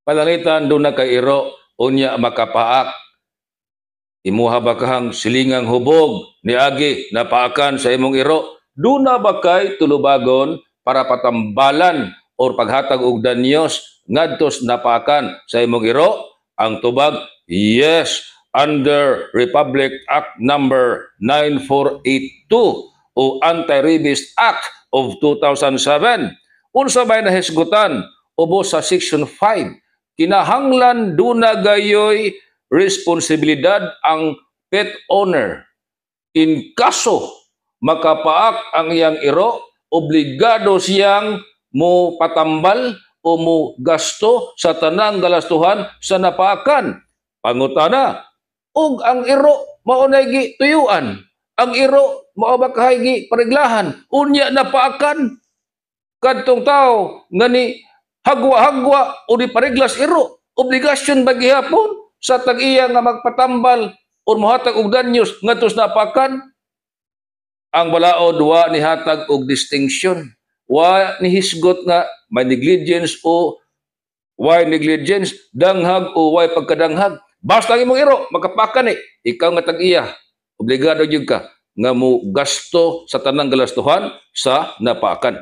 Palangitan doon na kay iro, unya makapaak. Imuha ba kahang silingang hubog ni agi napaakan sa imong iro? Doon na ba kay tulubagon para patambalan or paghatag og danyos ngadtos napaakan sa imong iro? Ang tubag, yes, under Republic Act number 9482 o Anti-Rabies Act of 2007. Unsa bay nahisgutan ubos sa Section 5, kinahanglan duna gayoy responsibilidad ang pet owner. In kaso makapaak ang iyang iro, obligado siyang mo patambal o mo gasto sa tanang galastuhan sa napaakan. Pangutana, ug ang iro maunay gi tuyuan. Ang iro mao ba kahaygi pareglahan. Unya napaakan kadtong tao ngani hagwa-hagwa o di pareglas iro. Obligasyon ba gihapon sa tag-iya nga magpatambal o mohatag og danyos ngadtos napaakan? Ang balaod wa ni hatag og distinction. Wa ni hisgot nga may negligence o why negligence, danghag o why pagkadanghag. Basta ang imong iro makapakan ikaw nga tag-iya, obligado jud ka nga mo gasto sa tanang galastuhan sa napaakan.